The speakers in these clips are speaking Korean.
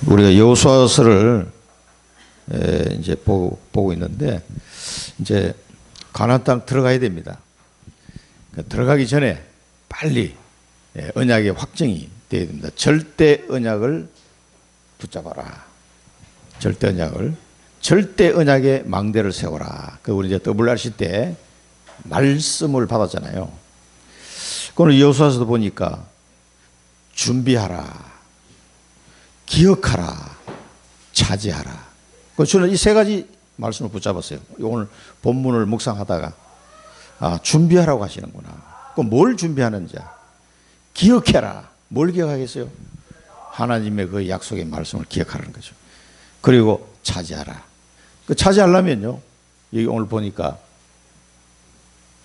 우리가 여호수아서를 이제 보고 있는데 이제 가나안 땅 들어가야 됩니다. 들어가기 전에 빨리 언약의 확정이 되어야 됩니다. 절대 언약을 붙잡아라. 절대 언약의 망대를 세워라. 그 우리 이제 WRC 때 말씀을 받았잖아요. 그거는 여호수아서도 보니까 준비하라, 기억하라, 차지하라. 저는 이 세 가지 말씀을 붙잡았어요. 오늘 본문을 묵상하다가 준비하라고 하시는구나. 그럼 뭘 준비하는지 기억해라. 뭘 기억하겠어요? 하나님의 그 약속의 말씀을 기억하라는 거죠. 그리고 차지하라. 그 차지하려면요, 여기 오늘 보니까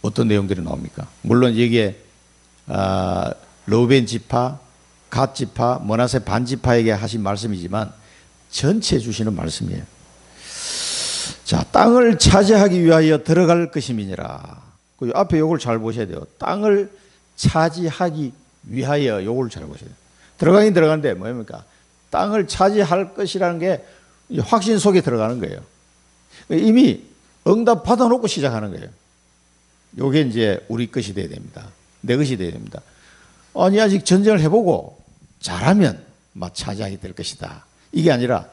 어떤 내용들이 나옵니까? 물론 여기에 르우벤 지파, 갓 지파, 므낫세 반 지파에게 하신 말씀이지만 전체 주시는 말씀이에요. 자, 땅을 차지하기 위하여 들어갈 것임이니라. 그 앞에 요걸 잘 보셔야 돼요. 땅을 차지하기 위하여 요걸 잘 보셔야 돼요. 들어가긴 들어간데 뭡니까? 땅을 차지할 것이라는 게 확신 속에 들어가는 거예요. 이미 응답 받아놓고 시작하는 거예요. 요게 이제 우리 것이 돼야 됩니다. 내 것이 돼야 됩니다. 아니, 아직 전쟁을 해보고 잘하면 막 차지하게 될 것이다. 이게 아니라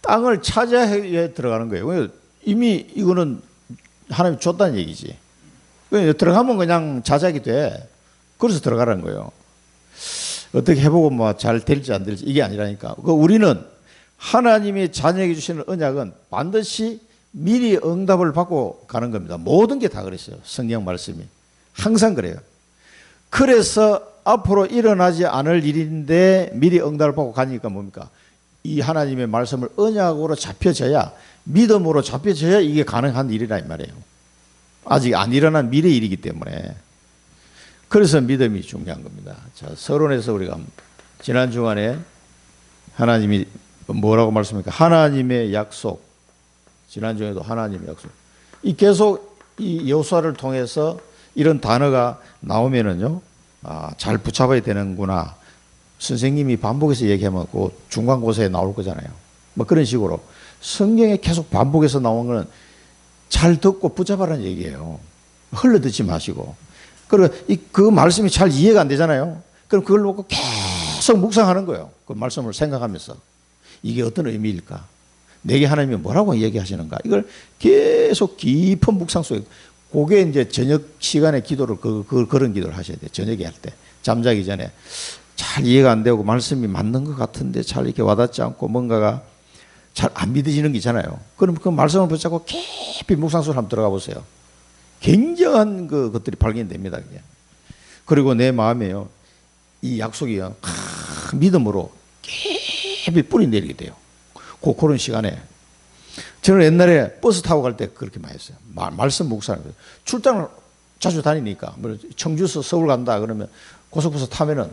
땅을 차지하게 들어가는 거예요. 이미 이거는 하나님이 줬다는 얘기지. 들어가면 그냥 차지하게 돼. 그래서 들어가라는 거예요. 어떻게 해보고 뭐 잘 될지 안 될지 이게 아니라니까. 우리는 하나님이 자녀에게 주시는 언약은 반드시 미리 응답을 받고 가는 겁니다. 모든 게 다 그랬어요. 성경 말씀이. 항상 그래요. 그래서 앞으로 일어나지 않을 일인데 미리 응답을 받고 가니까 뭡니까? 이 하나님의 말씀을 언약으로 잡혀져야, 믿음으로 잡혀져야 이게 가능한 일이라 이 말이에요. 아직 안 일어난 미래 일이기 때문에. 그래서 믿음이 중요한 겁니다. 자, 서론에서 우리가 지난 주간에 하나님이 뭐라고 말씀합니까? 하나님의 약속. 지난 주에도 하나님의 약속. 이 계속 이 여호수아를 통해서 이런 단어가 나오면은요, 잘 붙잡아야 되는구나. 선생님이 반복해서 얘기하면 그 중간고사에 나올 거잖아요. 뭐 그런 식으로 성경에 계속 반복해서 나오는 건 잘 듣고 붙잡아라는 얘기예요. 흘러듣지 마시고. 그리고 그 말씀이 잘 이해가 안 되잖아요. 그럼 그걸 놓고 계속 묵상하는 거예요. 그 말씀을 생각하면서 이게 어떤 의미일까? 내게 하나님이 뭐라고 얘기하시는가? 이걸 계속 깊은 묵상 속에, 그게 이제 저녁 시간에 기도를 그런 기도를 하셔야 돼요. 저녁에 할 때 잠자기 전에 잘 이해가 안 되고 말씀이 맞는 것 같은데 잘 이렇게 와닿지 않고 뭔가가 잘 안 믿어지는 게 있잖아요. 그럼 그 말씀을 붙잡고 깊이 묵상 속에 한번 들어가 보세요. 굉장한 것들이 발견됩니다. 그게. 그리고 내 마음에요, 이 약속이요, 믿음으로 깊이 뿌리 내리게 돼요. 그런 시간에 저는 옛날에 버스 타고 갈 때 그렇게 많이 했어요. 말씀 묵상을. 출장을 자주 다니니까 청주에서 서울 간다 그러면 고속버스 타면은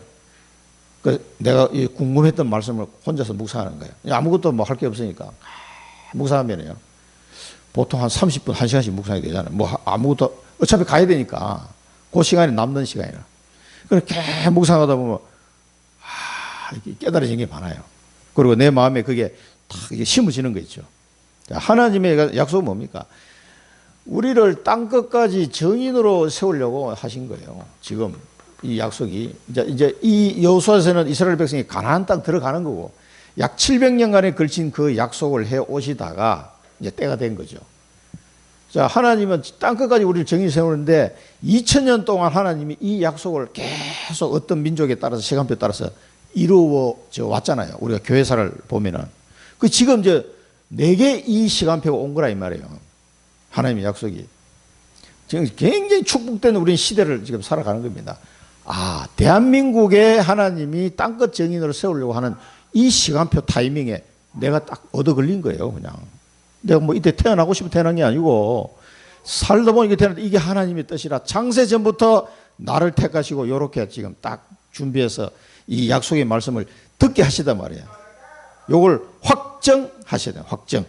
내가 궁금했던 말씀을 혼자서 묵상하는 거예요. 아무것도 뭐 할 게 없으니까 묵상하면요, 보통 한 30분, 1시간씩 묵상이 되잖아요. 뭐 아무것도 어차피 가야 되니까 그 시간에 남는 시간이라. 그렇게 묵상하다 보면 깨달아진 게 많아요. 그리고 내 마음에 그게 다 심어지는 거 있죠. 하나님의 약속은 뭡니까? 우리를 땅 끝까지 정인으로 세우려고 하신 거예요. 지금 이 약속이 이제 이 여호수아서는 이스라엘 백성이 가나안 땅 들어가는 거고, 약 700년간에 걸친 그 약속을 해 오시다가 이제 때가 된 거죠. 자, 하나님은 땅 끝까지 우리를 정인 세우는데 2000년 동안 하나님이 이 약속을 계속 어떤 민족에 따라서 시간표에 따라서 이루어져 왔잖아요. 우리가 교회사를 보면은 그 지금 이제 내게 이 시간표가 온 거라 이 말이에요. 하나님의 약속이. 지금 굉장히 축복된 우리 시대를 지금 살아가는 겁니다. 대한민국에 하나님이 땅끝 정인으로 세우려고 하는 이 시간표 타이밍에 내가 딱 얻어 걸린 거예요, 그냥. 내가 뭐 이때 태어나고 싶어 태어난 게 아니고 살다 보니까 태어났는데 이게 하나님의 뜻이라 창세 전부터 나를 택하시고 이렇게 지금 딱 준비해서 이 약속의 말씀을 듣게 하시단 말이에요. 요걸 확정하셔야 돼요. 확정.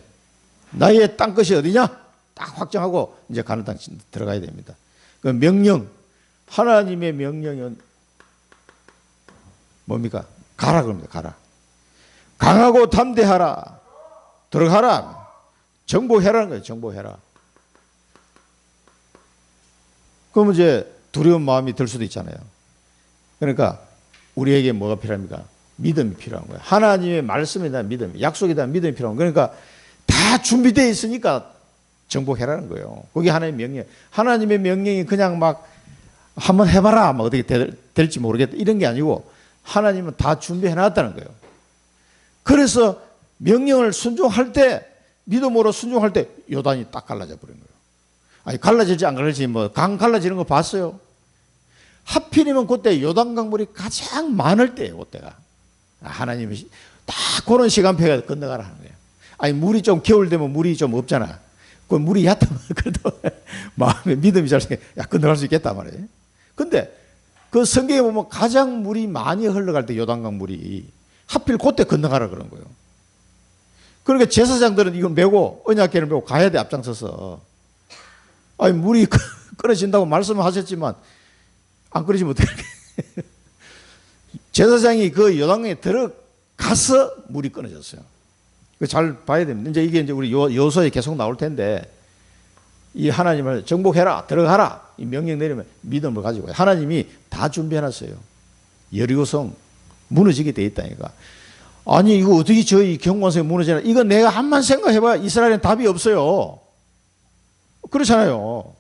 나의 땅끝이 어디냐? 딱 확정하고 이제 가나안 땅 들어가야 됩니다. 그 명령, 하나님의 명령은 뭡니까? 가라 그럽니다. 가라. 강하고 담대하라. 들어가라. 정복해라는 거예요. 정복해라. 그러면 이제 두려운 마음이 들 수도 있잖아요. 그러니까 우리에게 뭐가 필요합니까? 믿음이 필요한 거예요. 하나님의 말씀에 대한 믿음, 약속에 대한 믿음이 필요한 거예요. 그러니까 다 준비되어 있으니까 정복해라는 거예요. 그게 하나님의 명령. 하나님의 명령이 그냥 막 한번 해봐라, 막 어떻게 될지 모르겠다 이런 게 아니고 하나님은 다 준비해놨다는 거예요. 그래서 명령을 순종할 때, 믿음으로 순종할 때 요단이 딱 갈라져 버린 거예요. 아니 갈라질지 안 갈라질지 뭐 강 갈라지는 거 봤어요? 하필이면 그때 요단 강물이 가장 많을 때예요. 그때가 하나님이 딱 그런 시간표가 건너가라 하는 거예요. 아니 물이 좀 겨울 되면 물이 좀 없잖아. 그 물이 얕으면 그래도 마음에 믿음이 잘 생겨 야 건너갈 수 있겠단 말이에요. 근데 그 성경에 보면 가장 물이 많이 흘러갈 때 요단강 물이 하필 그때 건너가라 그런 거예요. 그러니까 제사장들은 이걸 메고 언약궤를 메고 가야 돼. 앞장서서. 아니 물이 끊어진다고 말씀을 하셨지만 안 끊어지면 어떻게 제사장이 그 요단강에 들어가서 물이 끊어졌어요. 잘 봐야 됩니다. 이제 이게 이제 우리 여호수아에 계속 나올 텐데 이 하나님을 정복해라, 들어가라 이 명령 내리면 믿음을 가지고 하나님이 다 준비해놨어요. 여리고성 무너지게 돼 있다니까. 아니 이거 어떻게 저희 경관성이 무너지나? 이거 내가 한만 생각해봐 이스라엘은 답이 없어요. 그렇잖아요.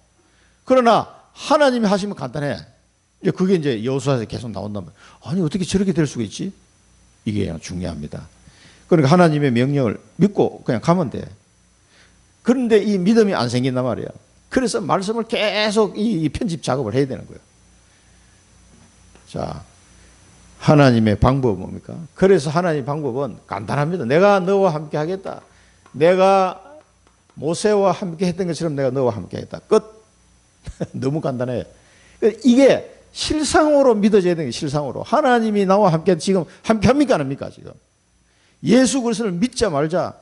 그러나 하나님이 하시면 간단해. 그게 이제 여호수아에서 계속 나온다면 아니 어떻게 저렇게 될 수가 있지? 이게 중요합니다. 그러니까 하나님의 명령을 믿고 그냥 가면 돼. 그런데 이 믿음이 안 생긴단 말이야. 그래서 말씀을 계속 이 편집 작업을 해야 되는 거예요. 자, 하나님의 방법은 뭡니까? 그래서 하나님의 방법은 간단합니다. 내가 너와 함께 하겠다. 내가 모세와 함께 했던 것처럼 내가 너와 함께 하겠다. 끝. 너무 간단해. 이게 실상으로 믿어져야 되는 게 실상으로. 하나님이 나와 함께 지금 함께 합니까? 안 합니까? 지금. 예수 그리스도를 믿자 말자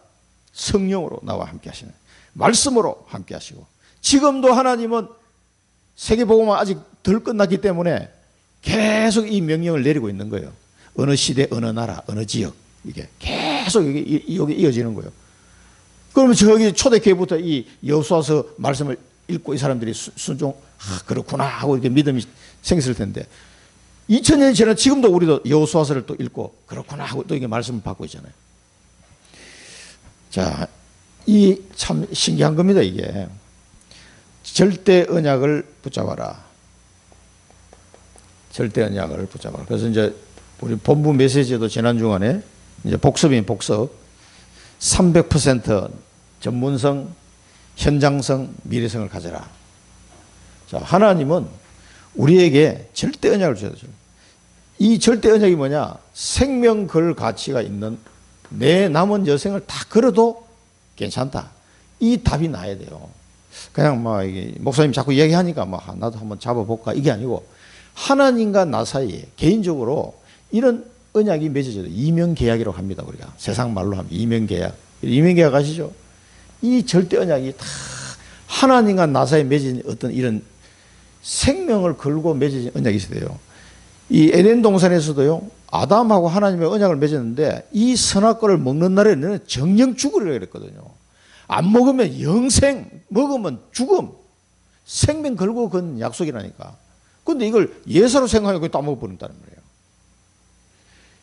성령으로 나와 함께 하시는 말씀으로 함께 하시고 지금도 하나님은 세계복음은 아직 덜 끝났기 때문에 계속 이 명령을 내리고 있는 거예요. 어느 시대, 어느 나라, 어느 지역 이게 계속 여기 이어지는 거예요. 그러면 저기 초대교회부터 이 여호수아서 말씀을 읽고 이 사람들이 순종 그렇구나 하고 이렇게 믿음이 생겼을 텐데 2000년이 지나 지금도 우리도 여호수아서를 또 읽고 그렇구나 하고 또 이게 말씀을 받고 있잖아요. 자, 이 참 신기한 겁니다. 이게 절대 언약을 붙잡아라. 절대 언약을 붙잡아라. 그래서 이제 우리 본부 메시지도 지난 주간에 이제 복습인 복습 300% 전문성, 현장성, 미래성을 가져라. 자, 하나님은 우리에게 절대 언약을 주셔요. 이 절대 언약이 뭐냐? 생명 걸 가치가 있는 내 남은 여생을 다 걸어도 괜찮다. 이 답이 나야 돼요. 그냥 막 이게 목사님 자꾸 이야기하니까 막 나도 한번 잡아볼까 이게 아니고 하나님과 나 사이에 개인적으로 이런 언약이 맺어져요. 이명계약이라고 합니다. 우리가 세상 말로 하면 이명계약. 이명계약 아시죠? 이 절대 언약이 다 하나님과 나 사이에 맺어진 어떤 이런 생명을 걸고 맺어진 언약이 있어요. 이 에덴 동산에서도요 아담하고 하나님의 언약을 맺었는데 이 선악과를 먹는 날에는 정령 죽으리라 그랬거든요. 안 먹으면 영생, 먹으면 죽음, 생명 걸고 건 약속이라니까. 그런데 이걸 예사로 생각하고 따먹어버린다는 거예요.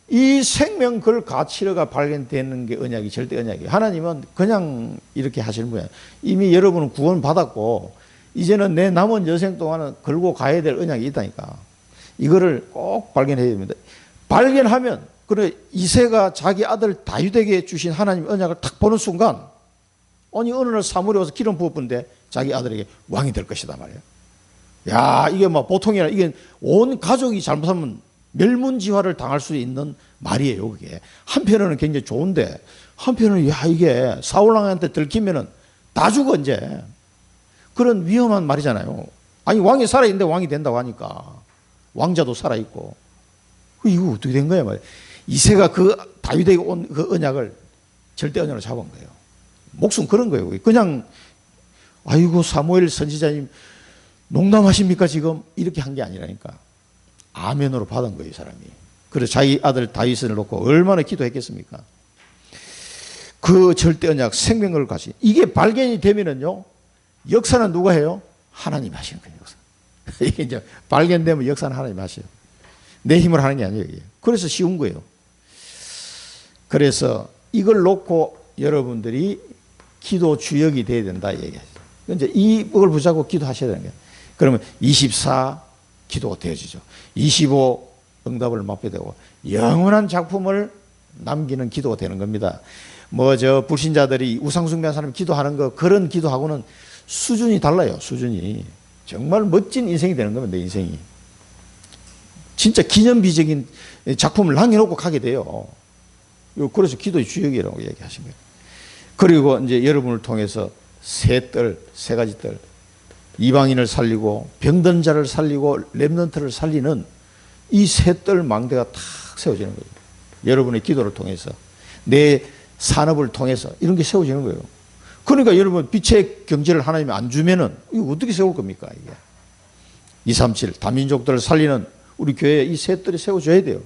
이 생명 걸 가치가 발견되는 게 언약이 절대 언약이에요. 하나님은 그냥 이렇게 하시는 거예요. 이미 여러분은 구원 받았고 이제는 내 남은 여생 동안은 걸고 가야 될 언약이 있다니까. 이거를 꼭 발견해야 됩니다. 발견하면 그래 이새가 자기 아들 다윗에게 주신 하나님 언약을 딱 보는 순간 아니 어느 날 사무엘이 와서 기름 부었는데 자기 아들에게 왕이 될 것이다 말이에요. 야 이게 뭐 보통이 아니라 이게 온 가족이 잘못하면 멸문지화를 당할 수 있는 말이에요. 그게 한편으로는 굉장히 좋은데 한편으로는 야 이게 사울왕한테 들키면은 다 죽어 이제. 그런 위험한 말이잖아요. 아니 왕이 살아있는데 왕이 된다고 하니까 왕자도 살아있고 이거 어떻게 된 거야 말이야. 이새가 그 다윗에게 온 그 언약을 절대 언약으로 잡은 거예요. 목숨 그런 거예요. 그냥 아이고 사무엘 선지자님 농담하십니까 지금 이렇게 한 게 아니라니까 아멘으로 받은 거예요 이 사람이. 그래서 자기 아들 다윗을 놓고 얼마나 기도했겠습니까. 그 절대 언약 생명을 가시. 이게 발견이 되면은요, 역사는 누가 해요? 하나님 하시는 거예요. 역사. 이게 이제 발견되면 역사는 하나님 하셔요. 내 힘으로 하는 게 아니에요. 이게. 그래서 쉬운 거예요. 그래서 이걸 놓고 여러분들이 기도 주역이 돼야 된다 얘기하죠. 이제 이걸 붙잡고 기도하셔야 되는 거예요. 그러면 24 기도가 되어지죠. 25 응답을 맛보게 되고 영원한 작품을 남기는 기도가 되는 겁니다. 뭐 저 불신자들이 우상숭배한 사람이 기도하는 거 그런 기도하고는 수준이 달라요. 수준이 정말 멋진 인생이 되는 겁니다. 내 인생이 진짜 기념비적인 작품을 남겨놓고 가게 돼요. 그래서 기도의 주역이라고 얘기하신 거예요. 그리고 이제 여러분을 통해서 세 가지 뜰, 이방인을 살리고 병든 자를 살리고 렘넌트를 살리는 이 세 뜰 망대가 탁 세워지는 거예요. 여러분의 기도를 통해서 내 산업을 통해서 이런 게 세워지는 거예요. 그러니까 여러분 빛의 경제를 하나님이 안 주면은 이거 어떻게 세울 겁니까? 이게 237 다민족들을 살리는 우리 교회에 이 세 뜰이 세워져야 돼요.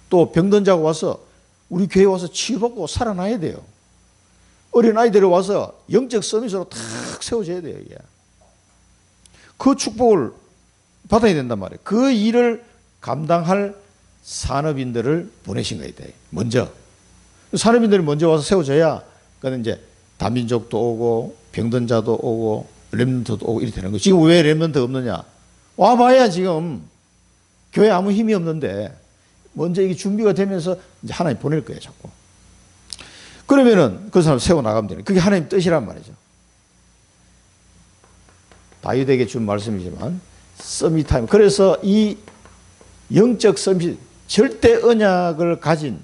또 병든 자가 와서 우리 교회에 와서 치유받고 살아나야 돼요. 어린아이들이 와서 영적 서밋으로 탁 세워져야 돼요. 이게. 그 축복을 받아야 된단 말이에요. 그 일을 감당할 산업인들을 보내신 거예요. 먼저 산업인들이 먼저 와서 세워져야 그는 이제 다민족도 오고 병든 자도 오고 렘넌트도 오고 이렇게 되는 거예요. 지금 왜 렘넌트 없느냐? 와봐야 지금 교회 아무 힘이 없는데 먼저 이게 준비가 되면서 이제 하나님 보낼 거예요. 자꾸. 그러면은 그 사람 세워나가면 되는 그게 하나님 뜻이란 말이죠. 다윗에게 준 말씀이지만 서밋타임. 그래서 이 영적 서밋, 절대 언약을 가진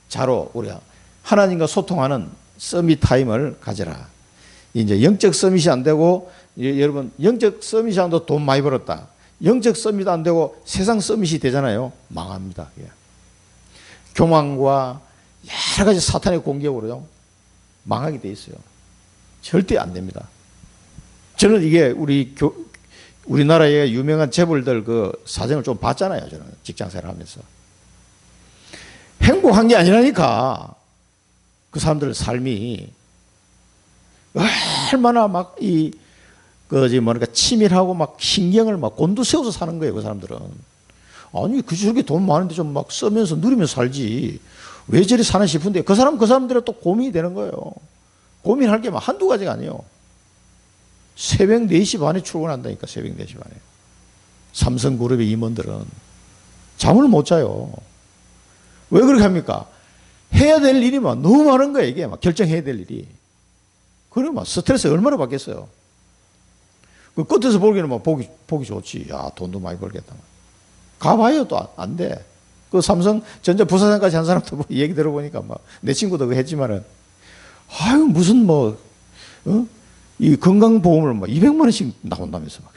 자로 우리가 하나님과 소통하는 서밋타임을 가져라. 이제 영적 서밋이 안 되고 여러분 영적 서밋이 안 되고 돈 많이 벌었다. 영적 서밋 안 되고 세상 서밋이 되잖아요. 망합니다. 교만과 여러 가지 사탄의 공격으로요 망하게 돼 있어요. 절대 안 됩니다. 저는 이게 우리나라의 유명한 재벌들 그 사정을 좀 봤잖아요. 저는 직장생활 하면서 행복한 게 아니라니까. 그 사람들 삶이 얼마나 막 치밀하고 막 신경을 막 곤두세워서 사는 거예요. 그 사람들은. 아니 저렇게 돈 많은데 좀 막 쓰면서 누리면서 살지 왜 저리 사나 싶은데 그 사람들은 또 고민이 되는 거예요. 고민할 게 막 한두 가지가 아니에요. 새벽 4시 반에 출근한다니까. 새벽 4시 반에. 삼성그룹의 임원들은 잠을 못 자요. 왜 그렇게 합니까? 해야 될 일이 막 너무 많은 거예요. 이게 막 결정해야 될 일이. 그러면 막 스트레스 얼마나 받겠어요. 그 끝에서 보기에는 막 보기 좋지. 야, 돈도 많이 벌겠다. 가봐요. 또 안 돼. 그 삼성전자 부사장까지 한 사람도 뭐 얘기 들어보니까 막 내 친구도 그거 했지만은 아유 무슨 이 건강보험을 막 200만 원씩 나온다면서 막.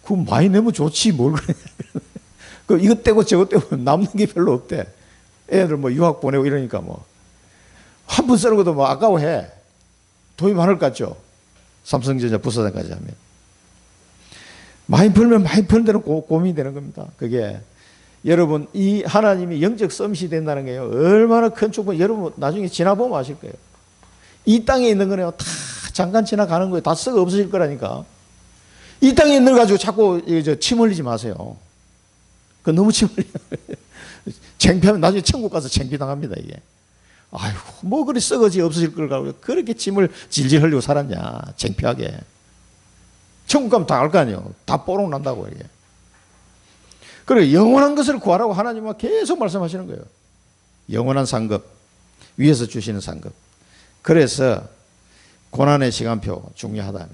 그거 많이 내면 좋지 뭘 그러냐. 그 이것 떼고 저것 떼고 남는 게 별로 없대. 애들 뭐 유학 보내고 이러니까 뭐 한 번 쓰는 것도 뭐 아까워해. 돈이 많을 것 같죠. 삼성전자 부사장까지 하면 많이 벌면 많이 버는 대로 고민이 되는 겁니다. 그게 여러분 이 하나님이 영적 서밋이 된다는 게요 얼마나 큰 축복. 여러분 나중에 지나보면 아실 거예요. 이 땅에 있는 거는요 다 잠깐 지나가는 거예요. 다 썩어 없어질 거라니까. 이 땅에 있는 거 가지고 자꾸 침 흘리지 마세요. 그 너무 침 흘려. 창피하면 나중에 천국 가서 창피당합니다 이게. 아이고 뭐 그리 썩어지 없어질 걸 가지고 그렇게 침을 질질 흘리고 살았냐. 창피하게. 천국 가면 다 알 거 아니에요. 다 뽀록 난다고 이게. 그리고 영원한 것을 구하라고 하나님은 계속 말씀하시는 거예요. 영원한 상급, 위에서 주시는 상급. 그래서 고난의 시간표 중요하다면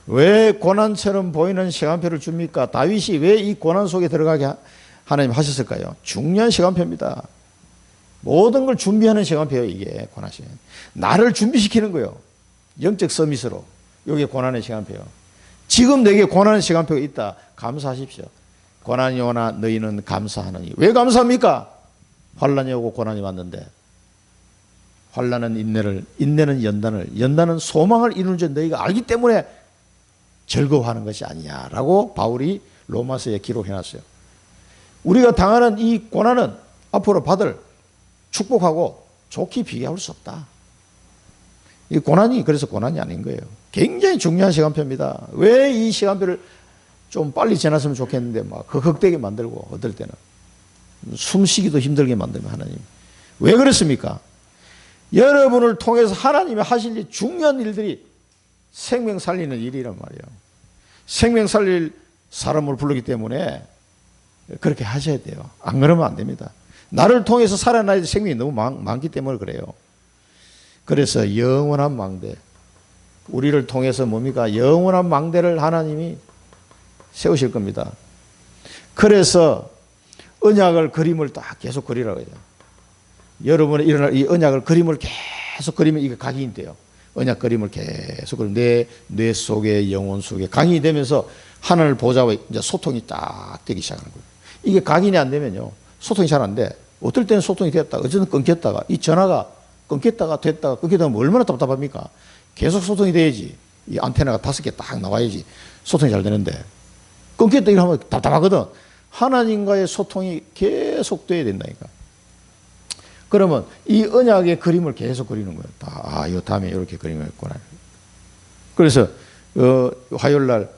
왜 고난처럼 보이는 시간표를 줍니까? 다윗이 왜 이 고난 속에 들어가게 하나님 하셨을까요? 중요한 시간표입니다. 모든 걸 준비하는 시간표예요. 이게 고난 시간. 나를 준비시키는 거예요. 영적 서밋으로. 이게 고난의 시간표예요. 지금 내게 고난의 시간표가 있다. 감사하십시오. 고난이 오나 너희는 감사하느니. 왜 감사합니까? 환난이 오고 고난이 왔는데 환난은 인내를, 인내는 연단을, 연단은 소망을 이루는 줄 너희가 알기 때문에 즐거워하는 것이 아니냐라고 바울이 로마서에 기록해놨어요. 우리가 당하는 이 고난은 앞으로 받을 축복하고 좋게 비교할 수 없다. 이 고난이 그래서 고난이 아닌 거예요. 굉장히 중요한 시간표입니다. 왜 이 시간표를 좀 빨리 지났으면 좋겠는데 막 흑흑되게 만들고 어떨 때는 숨쉬기도 힘들게 만들면 하나님. 왜 그렇습니까? 여러분을 통해서 하나님이 하실 일 중요한 일들이 생명 살리는 일이란 말이에요. 생명 살릴 사람을 부르기 때문에 그렇게 하셔야 돼요. 안 그러면 안 됩니다. 나를 통해서 살아나야 될 생명이 너무 많기 때문에 그래요. 그래서 영원한 망대, 우리를 통해서 뭡니까? 영원한 망대를 하나님이 세우실 겁니다. 그래서 언약을 그림을 딱 계속 그리라고 해요. 여러분이 일어날 이 언약을 그림을 계속 그리면 이게 각인이 돼요. 언약 그림을 계속 그리면 내 뇌 속에 영혼 속에 각인이 되면서 하늘 보좌와 이제 소통이 딱 되기 시작하는 거예요. 이게 각인이 안 되면요 소통이 잘 안 돼. 어떨 때는 소통이 됐다가 어쨌든 끊겼다가 이 전화가 끊겼다가 됐다가 끊겼다가 얼마나 답답합니까? 계속 소통이 돼야지. 이 안테나가 5개 딱 나와야지 소통이 잘 되는데 끊겼다 이거 하면 답답하거든. 하나님과의 소통이 계속 돼야 된다니까. 그러면 이 언약의 그림을 계속 그리는 거예요. 아, 이거 다음에 이렇게 그림을 했구나. 그래서 화요일 날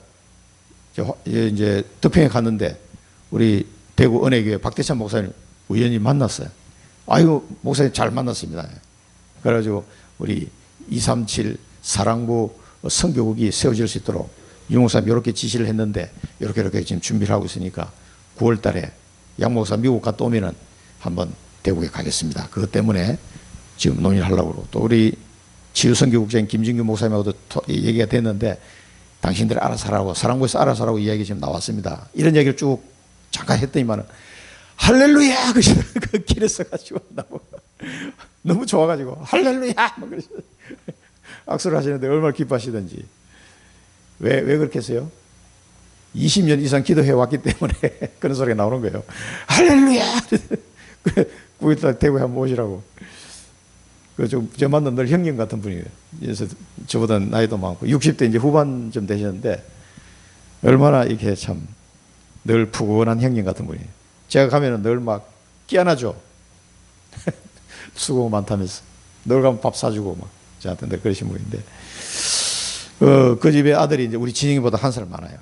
이제 덕평에 갔는데 우리 대구 은혜교회 박대찬 목사님 우연히 만났어요. 아이고 목사님 잘 만났습니다. 그래가지고 우리 237 사랑부 선교국이 세워질 수 있도록 유 목사님 이렇게 지시를 했는데 이렇게 지금 준비를 하고 있으니까 9월 달에 양 목사 미국 갔다 오면은 한번 대구에 가겠습니다. 그것 때문에 지금 논의를 하려고 그러고 또 우리 치유선교국장인 김진규 목사님하고도 얘기가 됐는데 당신들이 알아서 하라고 사랑부에서 알아서 하라고 이야기 지금 나왔습니다. 이런 얘기를 쭉 잠깐 했더니만은 할렐루야 그 길에서 가지고 너무 좋아가지고 할렐루야 막 그러시고 악수를 하시는데 얼마나 기뻐하시던지. 왜 그렇게 했어요? 20년 이상 기도해 왔기 때문에 그런 소리가 나오는 거예요. 할렐루야. 9일달 대구에 한번 오시라고. 저 만난 늘 형님 같은 분이에요. 그래서 저보다 나이도 많고 60대 이제 후반쯤 되셨는데 얼마나 이렇게 참 늘 푸근한 형님 같은 분이에요. 제가 가면은 늘 막 끼안아줘. 수고 많다면서 늘 가면 밥 사주고 막 저한테 늘 그러신 분인데 그 집에 아들이 이제 우리 진영이보다 1살 많아요.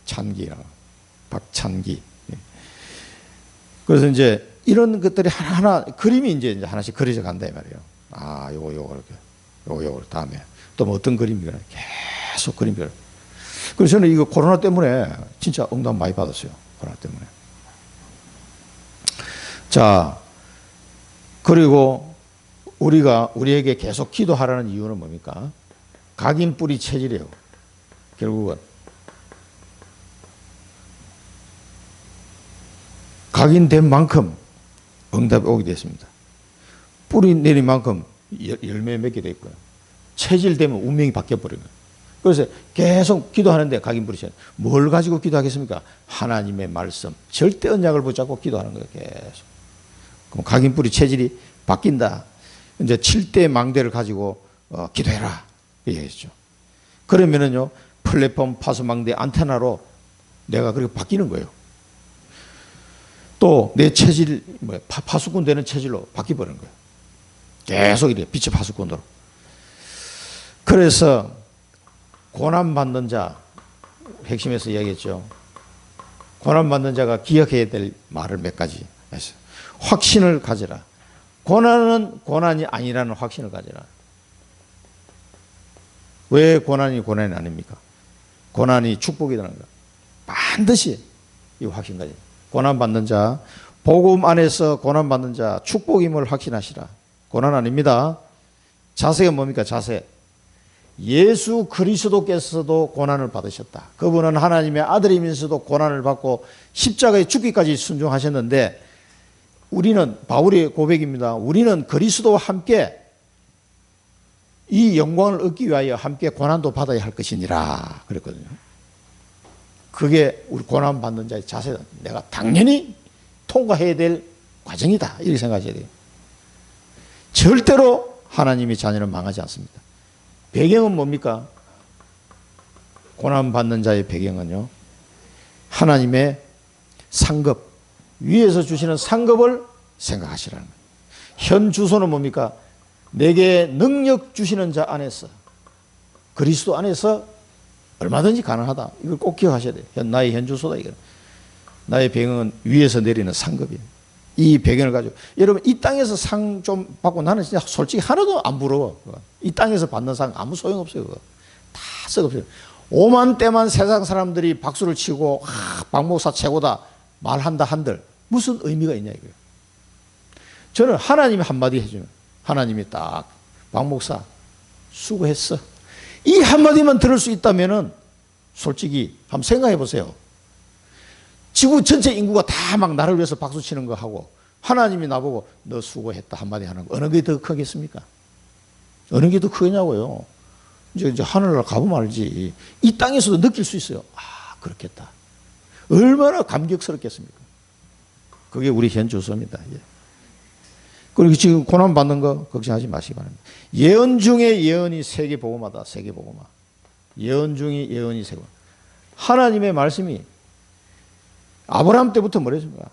찬기라고 박찬기. 그래서 이제 이런 것들이 하나하나 그림이 이제 하나씩 그려져 간다 이 말이에요. 아, 요거 이렇게, 요거 다음에 또 뭐 어떤 그림이거나 계속 그림 그려. 그래서 저는 이거 코로나 때문에 진짜 응답 많이 받았어요. 코로나 때문에. 자, 그리고 우리에게 계속 기도하라는 이유는 뭡니까? 각인 뿌리 체질이에요. 결국은 각인된 만큼 응답이 오게 됐습니다. 뿌리 내린 만큼 열매 맺게 됐고요. 체질되면 운명이 바뀌어버린 거예요. 그래서 계속 기도하는데 각인 뿌리 체질. 뭘 가지고 기도하겠습니까? 하나님의 말씀. 절대 언약을 붙잡고 기도하는 거예요. 계속. 그럼 각인 뿌리 체질이 바뀐다. 이제 7대 망대를 가지고 기도해라. 얘기했죠. 그러면은요, 플랫폼 파수망대 안테나로 내가 그렇게 바뀌는 거예요. 또 내 체질, 파수꾼 되는 체질로 바뀌어버리는 거예요. 계속 이래, 빛의 파수꾼으로. 그래서 고난받는 자, 핵심에서 이야기했죠. 고난받는 자가 기억해야 될 말을 몇 가지 했어요. 확신을 가져라. 고난은 고난이 아니라는 확신을 가져라. 왜 고난이 아닙니까? 고난이 축복이라는 거. 반드시 이 확신 가져라. 고난받는 자, 복음 안에서 고난받는 자, 축복임을 확신하시라. 고난 아닙니다. 자세가 뭡니까? 자세. 예수 그리스도께서도 고난을 받으셨다. 그분은 하나님의 아들이면서도 고난을 받고 십자가에 죽기까지 순종하셨는데 우리는, 바울의 고백입니다. 우리는 그리스도와 함께 이 영광을 얻기 위하여 함께 고난도 받아야 할 것이니라 그랬거든요. 그게 우리 고난받는 자의 자세다. 내가 당연히 통과해야 될 과정이다. 이렇게 생각하셔야 돼요. 절대로 하나님의 자녀는 망하지 않습니다. 배경은 뭡니까? 고난받는 자의 배경은요, 하나님의 상급, 위에서 주시는 상급을 생각하시라는 거예요. 현 주소는 뭡니까? 내게 능력 주시는 자 안에서, 그리스도 안에서 얼마든지 가능하다. 이걸 꼭 기억하셔야 돼요. 나의 현 주소다. 이거. 나의 배경은 위에서 내리는 상급이에요. 이 배경을 가지고 여러분, 이 땅에서 상 좀 받고 나는 진짜 솔직히 하나도 안 부러워. 이 땅에서 받는 상 아무 소용없어요. 그거. 다 썩어요. 5만 때만 세상 사람들이 박수를 치고 박 목사 최고다 말한다 한들 무슨 의미가 있냐 이거예요. 저는 하나님이 한마디 해주면, 하나님이 딱 박 목사 수고했어, 이 한마디만 들을 수 있다면은 솔직히 한번 생각해 보세요. 지구 전체 인구가 다 막 나를 위해서 박수 치는 거 하고 하나님이 나보고 너 수고했다 한마디 하는 거, 어느 게 더 크겠습니까? 어느 게 더 크냐고요. 이제 하늘나라 가보면 알지. 이 땅에서도 느낄 수 있어요. 아, 그렇겠다. 얼마나 감격스럽겠습니까? 그게 우리 현 주소입니다. 예. 그리고 지금 고난 받는 거 걱정하지 마시기 바랍니다. 예언 중에 예언이 세계복음화다. 세계복음화. 예언 중에 예언이 세계복음화. 하나님의 말씀이 아브라함 때부터 뭐랬습니까?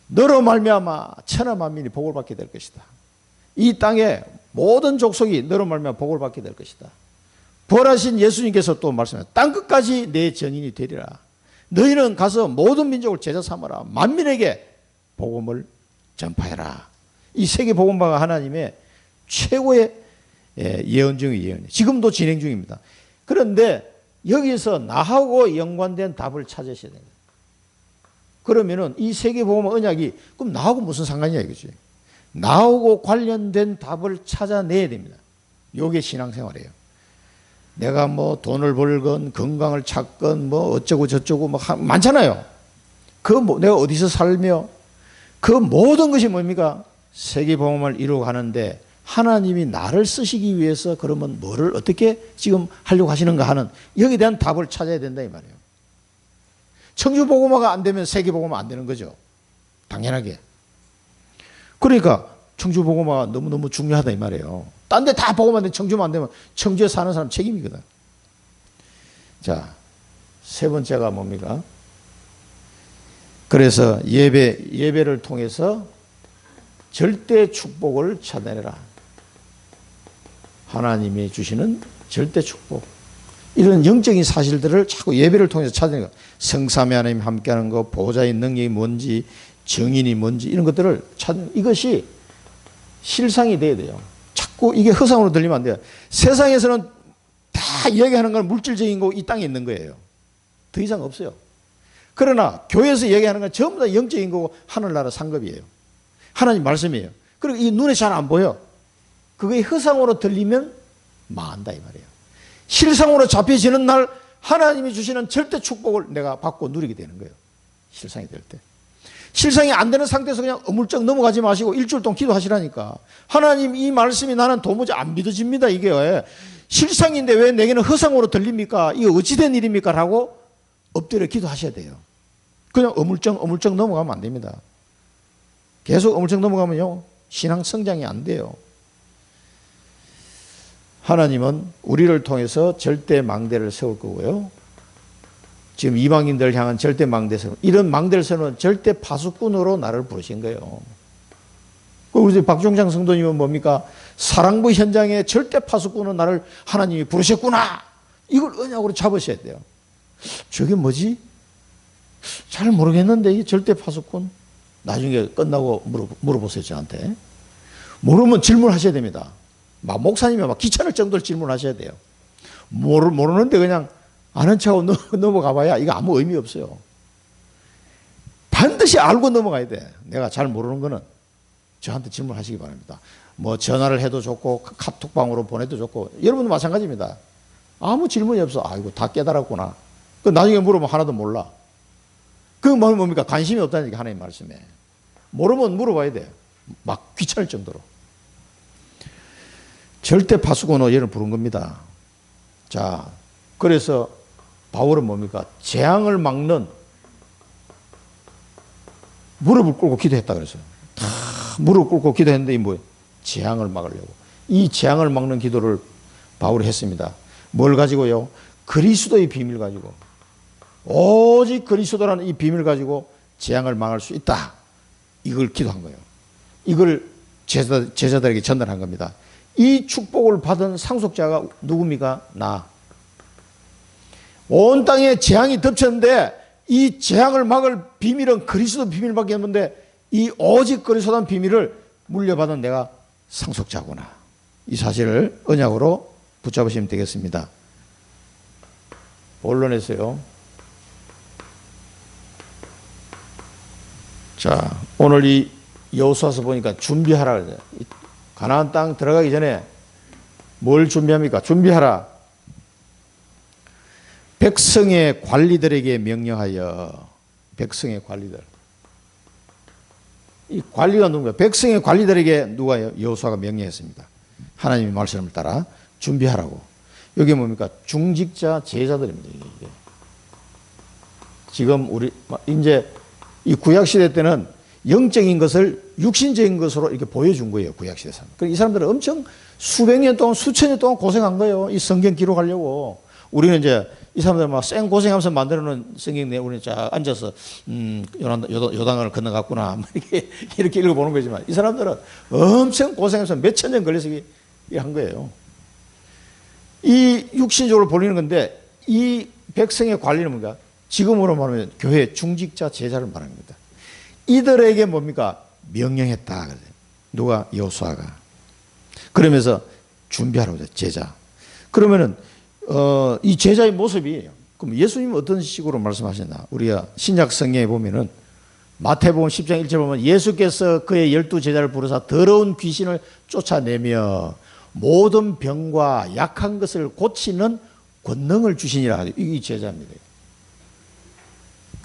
너로 말미암아 천하 만민이 복을 받게 될 것이다. 이 땅의 모든 족속이 너로 말미암아 복을 받게 될 것이다. 부활하신 예수님께서 또 말씀하셨다. 땅끝까지 내 증인이 되리라. 너희는 가서 모든 민족을 제자 삼아라. 만민에게 복음을 전파해라. 이 세계 복음화가 하나님의 최고의 예언 중의 예언이에요. 지금도 진행 중입니다. 그런데 여기서 나하고 연관된 답을 찾으셔야 됩니다. 그러면은 이 세계 복음화 언약이 그럼 나하고 무슨 상관이냐 이거지. 나하고 관련된 답을 찾아내야 됩니다. 요게 신앙생활이에요. 내가 뭐 돈을 벌건 건강을 찾건 뭐 어쩌고 저쩌고 뭐 많잖아요. 그 뭐 내가 어디서 살며 그 모든 것이 뭡니까? 세계복음을 이루어가는데 하나님이 나를 쓰시기 위해서 그러면 뭐를 어떻게 지금 하려고 하시는가 하는 여기에 대한 답을 찾아야 된다 이 말이에요. 청주복음화가 안 되면 세계복음화 안 되는 거죠. 당연하게. 그러니까 청주복음화가 너무너무 중요하다 이 말이에요. 딴 데 다 복음화 되는데 청주만 안 되면 청주에 사는 사람 책임이거든. 자, 세 번째가 뭡니까? 그래서 예배를 통해서 절대 축복을 찾아내라. 하나님이 주시는 절대 축복. 이런 영적인 사실들을 자꾸 예배를 통해서 찾아내는 거. 성삼위 하나님 함께하는 거, 보호자의 능력이 뭔지, 정인이 뭔지 이런 것들을 찾는, 이것이 실상이 돼야 돼요. 자꾸 이게 허상으로 들리면 안 돼요. 세상에서는 다 이야기하는 건 물질적인 거 이 땅에 있는 거예요. 더 이상 없어요. 그러나 교회에서 얘기하는 건 전부 다 영적인 거고 하늘나라 상급이에요. 하나님 말씀이에요. 그리고 이 눈에 잘 안 보여. 그게 허상으로 들리면 망한다 이 말이에요. 실상으로 잡혀지는 날 하나님이 주시는 절대 축복을 내가 받고 누리게 되는 거예요. 실상이 될 때. 실상이 안 되는 상태에서 그냥 어물쩍 넘어가지 마시고 일주일 동안 기도하시라니까. 하나님 이 말씀이 나는 도무지 안 믿어집니다. 이게 왜 실상인데 왜 내게는 허상으로 들립니까? 이거 어찌된 일입니까? 라고 엎드려 기도하셔야 돼요. 그냥 어물쩍 넘어가면 안 됩니다. 계속 어물쩍 넘어가면요 신앙 성장이 안 돼요. 하나님은 우리를 통해서 절대 망대를 세울 거고요. 지금 이방인들 향한 절대 망대 세우, 이런 망대를 세우는 절대 파수꾼으로 나를 부르신 거예요. 우리 박종장 성도님은 뭡니까? 사랑부 현장에 절대 파수꾼으로 나를 하나님이 부르셨구나. 이걸 언약으로 잡으셔야 돼요. 저게 뭐지? 잘 모르겠는데 이 절대 파수꾼. 나중에 끝나고 물어보세요 저한테. 모르면 질문하셔야 됩니다. 막 목사님이 막 귀찮을 정도로 질문하셔야 돼요. 모르는데 그냥 아는 척하고 넘어가 봐야 이거 아무 의미 없어요. 반드시 알고 넘어가야 돼. 내가 잘 모르는 거는 저한테 질문하시기 바랍니다. 뭐 전화를 해도 좋고 카톡방으로 보내도 좋고 여러분도 마찬가지입니다. 아무 질문이 없어. 아이고 다 깨달았구나. 그 나중에 물어보면 하나도 몰라. 그 뭡니까? 관심이 없다니까 하나님 말씀에. 모르면 물어봐야 돼. 막 귀찮을 정도로. 절대 파수꾼으로 얘를 부른 겁니다. 자, 그래서 바울은 뭡니까? 재앙을 막는 무릎을 꿇고 기도했다 그랬어요. 다 무릎 꿇고 기도했는데 이 뭐예요? 재앙을 막으려고. 이 재앙을 막는 기도를 바울이 했습니다. 뭘 가지고요? 그리스도의 비밀 가지고. 오직 그리스도라는 이 비밀 가지고 재앙을 막을 수 있다. 이걸 기도한 거예요. 이걸 제자들에게 전달한 겁니다. 이 축복을 받은 상속자가 누굽니까? 나. 온 땅에 재앙이 덮쳤는데 이 재앙을 막을 비밀은 그리스도 비밀밖에 없는데 이 오직 그리스도라는 비밀을 물려받은 내가 상속자구나. 이 사실을 언약으로 붙잡으시면 되겠습니다. 본론에서요. 자, 오늘 이 여호수아서 보니까 준비하라 그래요. 가나안 땅 들어가기 전에 뭘 준비합니까? 준비하라. 백성의 관리들에게 명령하여. 백성의 관리들. 이 관리가 누구예요? 백성의 관리들에게 누가요? 여호수아가 명령했습니다. 하나님의 말씀을 따라 준비하라고. 여기 뭡니까? 중직자 제자들입니다. 이게. 지금 우리 이제 이 구약 시대 때는 영적인 것을 육신적인 것으로 이렇게 보여준 거예요. 구약 시대 사람. 그러니까 이 사람들은 엄청 수백 년 동안 수천 년 동안 고생한 거예요. 이 성경 기록하려고. 우리는 이제 이 사람들 막 생 고생하면서 만들어놓은 성경 내에 우리는 쫙 앉아서 요단강을 건너갔구나 이렇게 읽어보는 거지만 이 사람들은 엄청 고생해서 몇천 년 걸려서 한 거예요. 이 육신적으로 보이는 건데 이 백성의 관리는 뭔가 지금으로 말하면 교회 중직자 제자를 말합니다. 이들에게 뭡니까? 명령했다. 누가? 여호수아가. 그러면서 준비하라고 했죠. 제자. 그러면은 이 제자의 모습이에요. 그럼 예수님은 어떤 식으로 말씀하셨나? 우리가 신약 성경에 보면은 마태복음 10장 1절 보면 예수께서 그의 12제자를 부르사 더러운 귀신을 쫓아내며 모든 병과 약한 것을 고치는 권능을 주시니라. 이 제자입니다.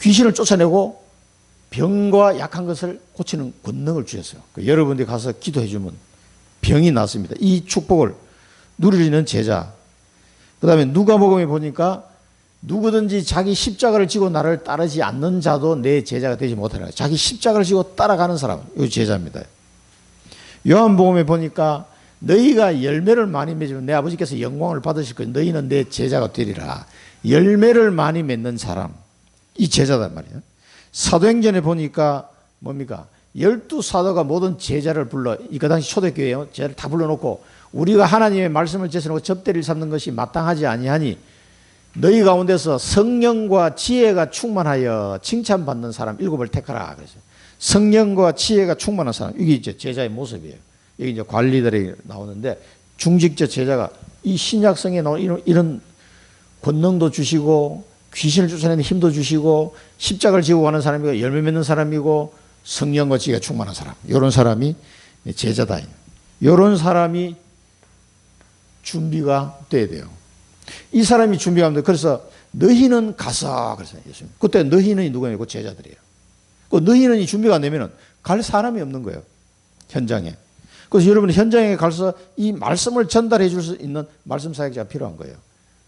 귀신을 쫓아내고 병과 약한 것을 고치는 권능을 주셨어요. 여러분들이 가서 기도해 주면 병이 낫습니다. 이 축복을 누리는 제자. 그 다음에 누가복음에 보니까 누구든지 자기 십자가를 지고 나를 따르지 않는 자도 내 제자가 되지 못하라. 자기 십자가를 지고 따라가는 사람, 이 제자입니다. 요한복음에 보니까 너희가 열매를 많이 맺으면 내 아버지께서 영광을 받으실 거예요. 너희는 내 제자가 되리라. 열매를 많이 맺는 사람, 이 제자단 말이에요. 사도행전에 보니까 뭡니까? 12사도가 모든 제자를 불러, 그 당시 초대교회에 제자를 다 불러놓고 우리가 하나님의 말씀을 제쳐놓고 접대를 삼는 것이 마땅하지 아니하니 너희 가운데서 성령과 지혜가 충만하여 칭찬받는 사람 7을 택하라. 그래서 성령과 지혜가 충만한 사람, 이게 이제 제자의 모습이에요. 여기 이제 관리들이 나오는데 중직자 제자가 이 신약성에 나오는 이런 권능도 주시고 귀신을 쫓아내는 힘도 주시고 십자가를 지고 가는 사람이고 열매 맺는 사람이고 성령과 지혜가 충만한 사람, 이런 사람이 제자다. 이런 사람이 준비가 돼야 돼요. 이 사람이 준비가 안 돼. 그래서 너희는 가서, 그래서 예수님. 그때 너희는 누구예요? 그 제자들이에요. 그 너희는 이 준비가 안 되면 갈 사람이 없는 거예요. 현장에. 그래서 여러분 현장에 가서 이 말씀을 전달해 줄 수 있는 말씀 사역자가 필요한 거예요.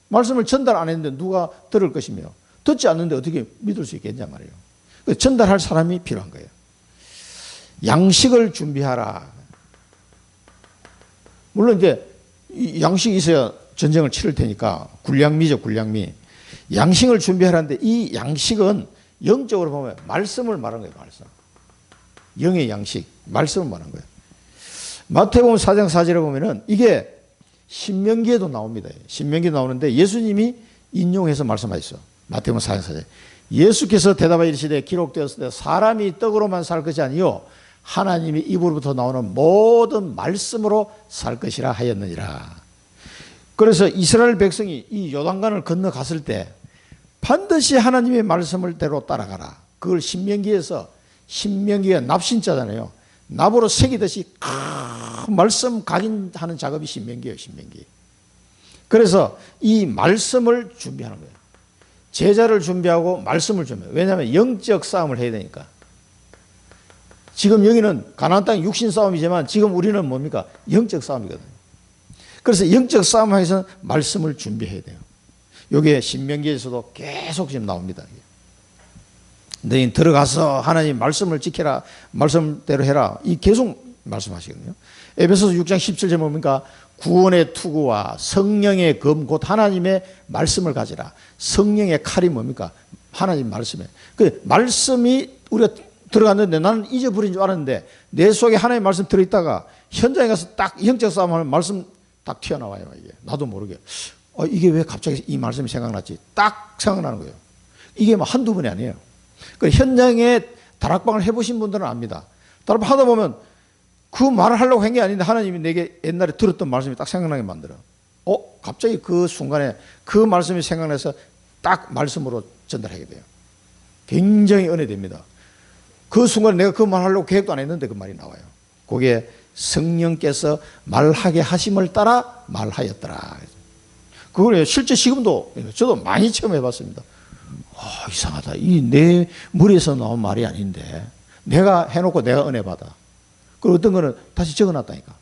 말씀을 전달 안 했는데 누가 들을 것이며 듣지 않는데 어떻게 믿을 수 있겠냐 말이에요. 전달할 사람이 필요한 거예요. 양식을 준비하라. 물론 이제 양식이 있어야 전쟁을 치를 테니까 군량미죠, 군량미. 양식을 준비하라는데 이 양식은 영적으로 보면 말씀을 말하는 거예요, 말씀. 영의 양식, 말씀을 말하는 거예요. 마태복음 4장 4절에 보면은 이게 신명기에도 나옵니다. 신명기에 나오는데 예수님이 인용해서 말씀하셨어요. 마태복음 4장 4절. 예수께서 대답하여 이르시되 기록되었을 때 사람이 떡으로만 살 것이 아니요 하나님이 입으로부터 나오는 모든 말씀으로 살 것이라 하였느니라. 그래서 이스라엘 백성이 이 요단강을 건너갔을 때 반드시 하나님의 말씀을 대로 따라가라. 그걸 신명기에서, 신명기가 납신자잖아요. 납으로 새기듯이 말씀 각인하는 작업이 신명기예요, 신명기. 그래서 이 말씀을 준비하는 거예요. 제자를 준비하고 말씀을 준비해요. 왜냐하면 영적 싸움을 해야 되니까. 지금 여기는 가나안 땅 육신 싸움이지만 지금 우리는 뭡니까? 영적 싸움이거든요. 그래서 영적 싸움을 해서 말씀을 준비해야 돼요. 이게 신명기에서도 계속 지금 나옵니다. 너희 들어가서 하나님 말씀을 지켜라, 말씀대로 해라, 이 계속 말씀하시거든요. 에베소서 6장 17절 뭡니까? 구원의 투구와 성령의 검 곧 하나님의 말씀을 가지라. 성령의 칼이 뭡니까? 하나님 말씀에. 그 말씀이 우리가 들어갔는데 나는 잊어버린 줄 알았는데 내 속에 하나님의 말씀 들어있다가 현장에 가서 딱 영적 싸움하면 말씀 딱 튀어나와요. 이게 나도 모르게 이게 왜 갑자기 이 말씀이 생각났지? 딱 생각나는 거예요. 이게 뭐 한두 번이 아니에요. 그 현장에 다락방을 해보신 분들은 압니다. 다락방 하다 보면 그 말을 하려고 한 게 아닌데 하나님이 내게 옛날에 들었던 말씀이 딱 생각나게 만들어. 갑자기 그 순간에 그 말씀이 생각나서 딱 말씀으로 전달하게 돼요. 굉장히 은혜됩니다. 그 순간에 내가 그 말 하려고 계획도 안 했는데 그 말이 나와요. 그게 성령께서 말하게 하심을 따라 말하였더라. 그걸 실제 지금도 저도 많이 체험해 봤습니다. 이상하다. 이 내 머리에서 나온 말이 아닌데 내가 해놓고 내가 은혜 받아. 그리고 어떤 거는 다시 적어놨다니까.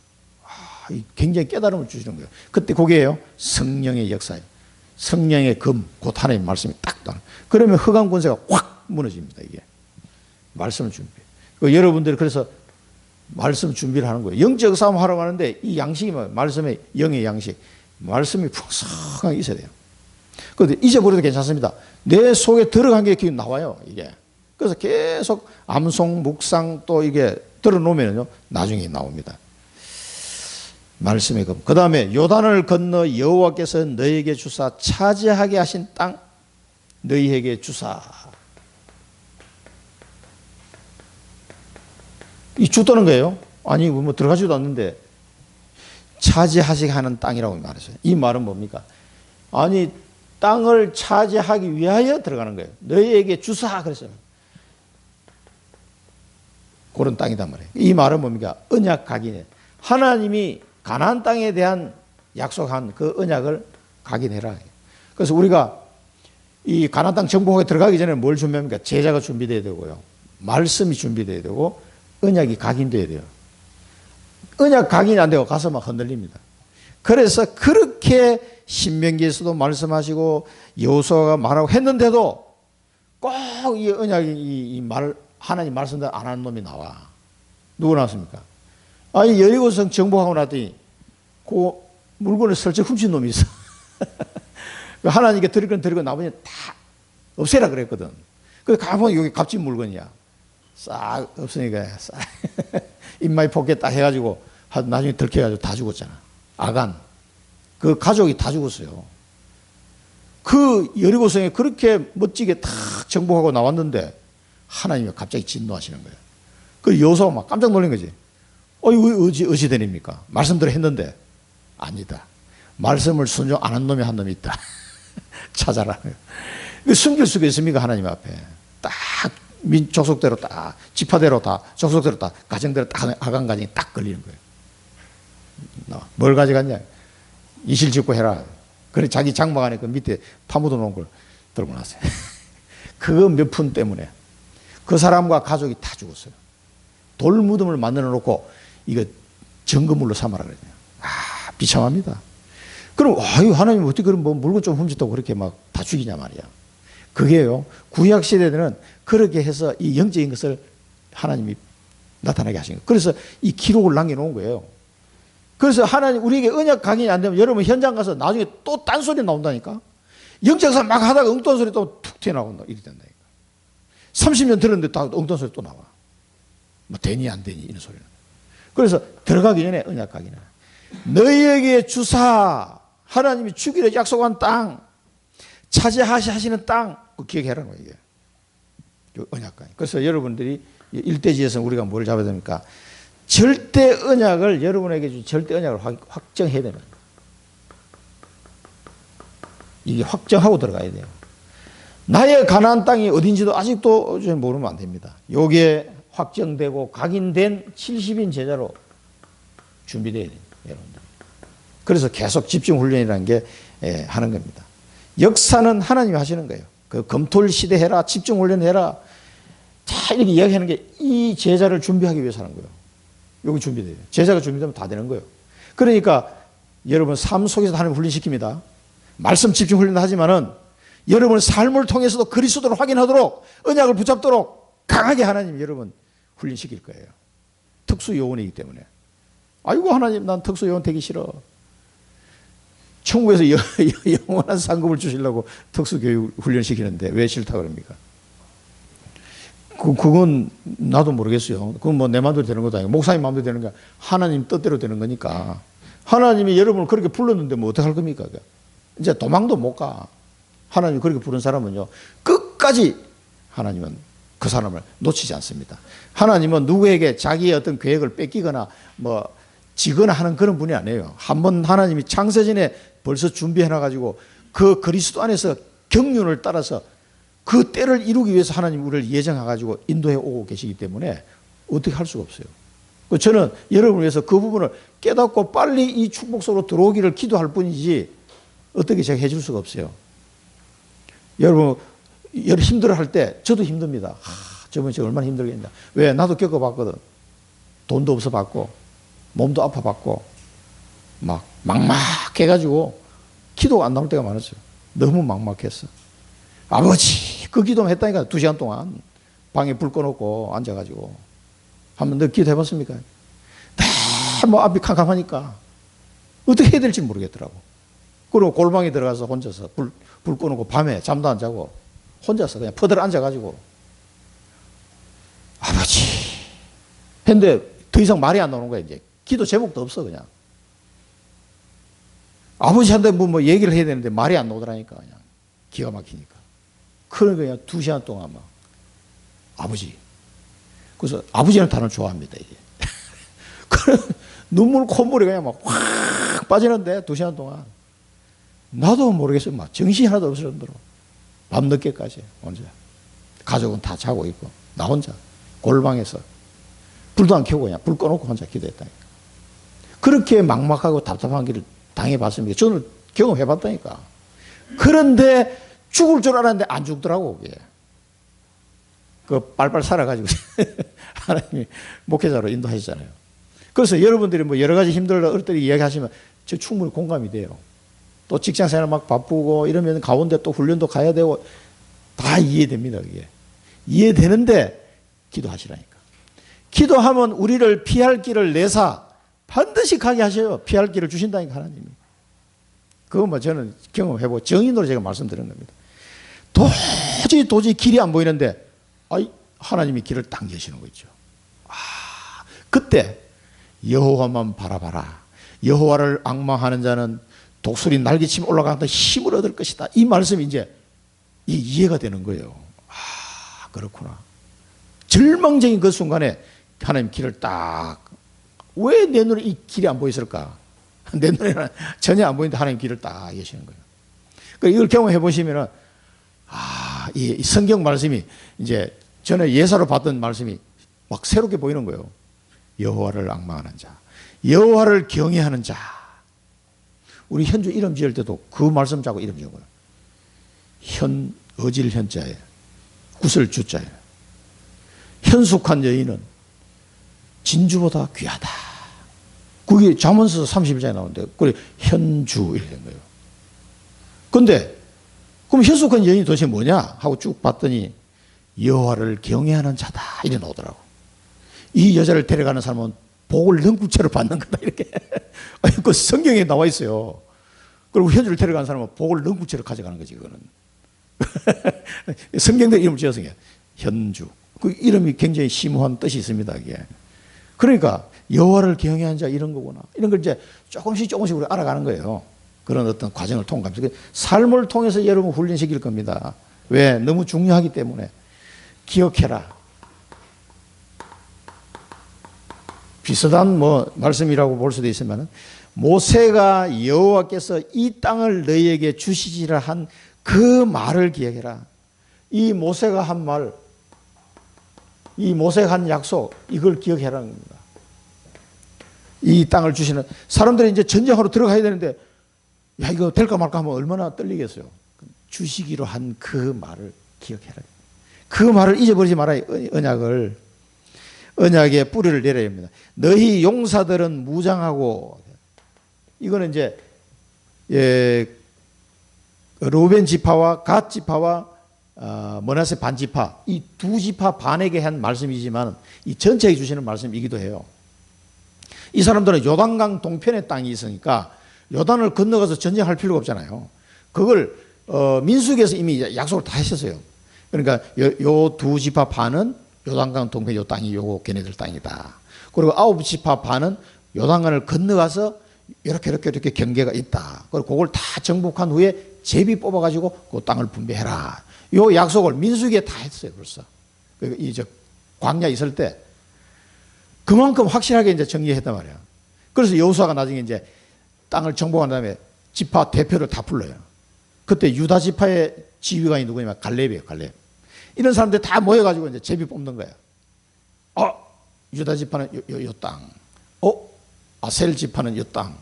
굉장히 깨달음을 주시는 거예요. 그때 그게요 성령의 역사예요. 성령의 금, 곧 하나님의 말씀이 딱 나와요. 그러면 흑암 권세가 확 무너집니다. 이게 말씀 준비. 여러분들이 그래서 말씀 준비를 하는 거예요. 영적 싸움 하러 가는데 이 양식이 뭐 말씀의 영의 양식, 말씀이 풍성하게 있어야 돼요. 그런데 잊어버려도 괜찮습니다. 내 속에 들어간 게 기억이 나와요. 이게 그래서 계속 암송, 묵상 또 이게 들어놓으면요 나중에 나옵니다. 말씀의 금. 그 다음에 요단을 건너 여호와께서 너희에게 주사 차지하게 하신 땅 너희에게 주사. 이 주도는 거예요. 아니 뭐 들어가지도 않는데 차지하시게 하는 땅이라고 말했어요. 이 말은 뭡니까? 아니 땅을 차지하기 위하여 들어가는 거예요. 너희에게 주사 그랬어요. 그런 땅이단 말이에요. 이 말은 뭡니까? 언약 각인해. 하나님이 가나안 땅에 대한 약속한 그 언약을 각인해라. 그래서 우리가 이 가나안 땅 정복에 들어가기 전에 뭘 준비합니까? 제자가 준비돼야 되고요. 말씀이 준비돼야 되고 언약이 각인돼야 돼요. 언약 각인이 안 되고 가서 막 흔들립니다. 그래서 그렇게 신명기에서도 말씀하시고 여호수아가 말하고 했는데도 꼭 이 언약이 이 말 하나님 말씀대로 안 하는 놈이 나와. 누구 나왔습니까? 아니 여리고성 정복하고 나더니 그 물건을 슬쩍 훔친 놈이 있어. 하나님께 드릴 건 나머지 다 없애라 그랬거든. 그래서 가보면 여기 값진 물건이야. 싹 없으니까 싹 입마이 포켓 딱 해가지고 나중에 들켜가지고 다 죽었잖아. 아간 그 가족이 다 죽었어요. 그 여리고성에 그렇게 멋지게 탁 정복하고 나왔는데 하나님이 갑자기 진노하시는 거예요. 그 여호수아가 막 깜짝 놀란 거지. 이거 어찌 되립니까? 말씀대로 했는데 아니다. 말씀을 순종 안 한 놈이 한 놈이 있다. 찾아라. 숨길 수가 있습니까? 하나님 앞에 딱 민족속대로 딱 지파대로 다 족속대로 다 가정대로 딱 아간 가정이 딱 걸리는 거예요. 뭘 가져갔냐? 이실직고 해라. 그래 자기 장막 안에 그 밑에 파묻어 놓은 걸 들고 나왔어요. 그거 몇 푼 때문에 그 사람과 가족이 다 죽었어요. 돌 무덤을 만들어 놓고 이거 증거물로 삼아라 그랬네요. 비참합니다. 그럼 하나님 어떻게 그런 뭐 물건 좀 훔쳤다고 그렇게 막 다 죽이냐 말이야. 그게요 구약 시대에는 그렇게 해서 이 영적인 것을 하나님이 나타나게 하신 거예요. 그래서 이 기록을 남겨놓은 거예요. 그래서 하나님 우리에게 언약 각인이 안 되면 여러분 현장 가서 나중에 또 딴소리 나온다니까. 영적사 막 하다가 엉뚱한 소리 또 툭 튀어나온다. 이렇게 된다니까. 30년 들었는데 다 엉뚱한 소리 또 나와. 뭐 되니 안 되니 이런 소리는. 그래서 들어가기 전에 언약 각인을. 너희에게 주사 하나님이 주기로 약속한 땅 차지하시는 땅 기억해라는 거예요. 이게 언약 각인. 그래서 여러분들이 일대지에서 우리가 뭘 잡아야 됩니까? 절대 언약을 여러분에게 준 절대 언약을 확정해야 됩니다. 이게 확정하고 들어가야 돼요. 나의 가나안 땅이 어딘지도 아직도 모르면 안 됩니다. 요게 확정되고 각인된 70인 제자로 준비되어야 돼요, 여러분들. 그래서 계속 집중 훈련이라는 게 하는 겁니다. 역사는 하나님이 하시는 거예요. 그 검토를 시대 해라, 집중 훈련 해라. 자, 이렇게 이야기하는 게 이 제자를 준비하기 위해서 하는 거예요. 여기 준비돼요. 제자가 준비되면 다 되는 거예요. 그러니까 여러분 삶 속에서 하나님 훈련시킵니다. 말씀 집중 훈련도 하지만은 여러분 삶을 통해서도 그리스도를 확인하도록 언약을 붙잡도록 강하게 하나님 여러분 훈련시킬 거예요. 특수 요원이기 때문에. 아이고 하나님 난 특수 요원 되기 싫어. 천국에서 영원한 상급을 주시려고 특수 교육 훈련시키는데 왜 싫다고 그럽니까? 그건 나도 모르겠어요. 그건 뭐 내 마음대로 되는 것도 아니고 목사님 마음대로 되는 게 하나님 뜻대로 되는 거니까. 하나님이 여러분을 그렇게 불렀는데 뭐 어떡할 겁니까? 이제 도망도 못 가. 하나님이 그렇게 부른 사람은요, 끝까지 하나님은 그 사람을 놓치지 않습니다. 하나님은 누구에게 자기의 어떤 계획을 뺏기거나 뭐 지거나 하는 그런 분이 아니에요. 한번 하나님이 창세전에 벌써 준비해놔가지고 그 그리스도 안에서 경륜을 따라서 그 때를 이루기 위해서 하나님 우리를 예정해가지고 인도해 오고 계시기 때문에 어떻게 할 수가 없어요. 저는 여러분을 위해서 그 부분을 깨닫고 빨리 이 축복 속으로 들어오기를 기도할 뿐이지 어떻게 제가 해줄 수가 없어요. 여러분 힘들어할 때 저도 힘듭니다. 저번에 제가 얼마나 힘들겠냐. 왜? 나도 겪어봤거든. 돈도 없어 봤고 몸도 아파 봤고 막 막막해가지고 기도가 안 나올 때가 많았어요. 너무 막막했어. 아버지 그 기도만 했다니까 2시간 동안 방에 불 꺼놓고 앉아가지고 한번 너 기도해봤습니까? 뭐 앞이 캄캄하니까 어떻게 해야 될지 모르겠더라고. 그리고 골방에 들어가서 혼자서 불 꺼놓고 밤에 잠도 안 자고 혼자서 그냥 퍼들 앉아가지고 아버지 했는데 더 이상 말이 안 나오는 거야. 이제 기도 제목도 없어. 그냥 아버지한테 뭐 얘기를 해야 되는데 말이 안 나오더라니까. 그냥 기가 막히니까. 그러니까 그냥 2시간 동안 막 아버지. 그래서 아버지라는 단어를 좋아합니다. 이게. 눈물 콧물이 그냥 막 확 빠지는데 2시간 동안 나도 모르겠어요. 막 정신이 하나도 없을 정도로 밤늦게까지 혼자. 가족은 다 자고 있고 나 혼자 골방에서 불도 안 켜고 그냥 불 꺼놓고 혼자 기도했다니까. 그렇게 막막하고 답답한 길을 당해봤습니다. 저는 경험해봤다니까. 그런데 죽을 줄 알았는데 안 죽더라고. 그게. 그 빨빨 살아가지고 하나님이 목회자로 인도하시잖아요. 그래서 여러분들이 뭐 여러 가지 힘들다 어떨 이야기하시면 저 충분히 공감이 돼요. 또 직장생활 막 바쁘고 이러면 가운데 또 훈련도 가야 되고 다 이해됩니다. 그게 이해되는데 기도하시라니까. 기도하면 우리를 피할 길을 내사 반드시 가게 하셔요. 피할 길을 주신다니까 하나님이. 그거 뭐 저는 경험해보고 정인으로 제가 말씀드린 겁니다. 도저히 길이 안 보이는데 하나님이 길을 당겨주시는 거 있죠. 그때 여호와만 바라봐라. 여호와를 앙망하는 자는 독수리 날개치며 올라가는 힘을 얻을 것이다. 이 말씀이 이제 이해가 되는 거예요. 그렇구나. 절망적인 그 순간에 하나님 길을 딱, 왜 내 눈에 이 길이 안 보였을까? 내 눈에는 전혀 안 보이는데 하나님 길을 딱 계시는 거예요. 그러니까 이걸 경험해 보시면은, 이 성경 말씀이 이제 전에 예사로 봤던 말씀이 막 새롭게 보이는 거예요. 여호와를 앙망하는 자, 여호와를 경외하는 자. 우리 현주 이름 지을 때도 그 말씀 자고 이름 지은 거예요. 어질 현자에 구슬 주자에 현숙한 여인은 진주보다 귀하다. 그게 잠언서 31장에 나오는데 그래 현주 이렇게 된 거예요. 근데 그럼 현숙한 여인이 도대체 뭐냐 하고 쭉 봤더니 여호와를 경외하는 자다 이래 나오더라고. 이 여자를 데려가는 사람은 복을 능구체로 받는 거다 이렇게. 그 성경에 나와 있어요. 그리고 현주를 데려가는 사람은 복을 능구체로 가져가는 거지 그거는. 성경대 이름을 지어서 현주. 그 이름이 굉장히 심오한 뜻이 있습니다. 이게. 그러니까 여호와를 경외하는 자 이런 거구나. 이런 걸 이제 조금씩 우리 알아가는 거예요. 그런 어떤 과정을 통과하면서 삶을 통해서 여러분 훈련시킬 겁니다. 왜? 너무 중요하기 때문에. 기억해라. 비슷한 말씀이라고 볼 수도 있으면 모세가 여호와께서 이 땅을 너희에게 주시리라 한 그 말을 기억해라. 이 모세가 한 말, 이 모세가 한 약속, 이걸 기억해라는 겁니다. 이 땅을 주시는 사람들이 이제 전쟁하러 들어가야 되는데 야 이거 될까 말까 하면 얼마나 떨리겠어요. 주시기로 한 그 말을 기억해라. 그 말을 잊어버리지 말아요. 언약의 뿌리를 내려야 합니다. 너희 용사들은 무장하고 이거는 이제 루벤 지파와 갓 지파와 므낫세 반 지파 이 두 지파 반에게 한 말씀이지만 이 전체에 주시는 말씀이기도 해요. 이 사람들은 요단강 동편의 땅이 있으니까 요단을 건너가서 전쟁할 필요가 없잖아요. 그걸 민수기에서 이미 약속을 다 하셨어요. 그러니까 요 두 지파 반은 요단강 동편 요 땅이 요거 걔네들 땅이다. 그리고 9지파 반은 요단강을 건너가서 이렇게 경계가 있다. 그리고 그걸 다 정복한 후에 제비 뽑아가지고 그 땅을 분배해라. 요 약속을 민수기에 다 했어요, 벌써. 이 광야 있을 때 그만큼 확실하게 이제 정리했단 말이야. 그래서 여호수아가 나중에 이제 땅을 정복한 다음에 지파 대표를 다 불러요. 그때 유다 지파의 지휘관이 누구냐면 갈렙이에요, 갈렙. 이런 사람들 다 모여가지고 이제 제비 뽑는 거야. 유다 지파는 요 땅. 아셀 지파는 요 땅.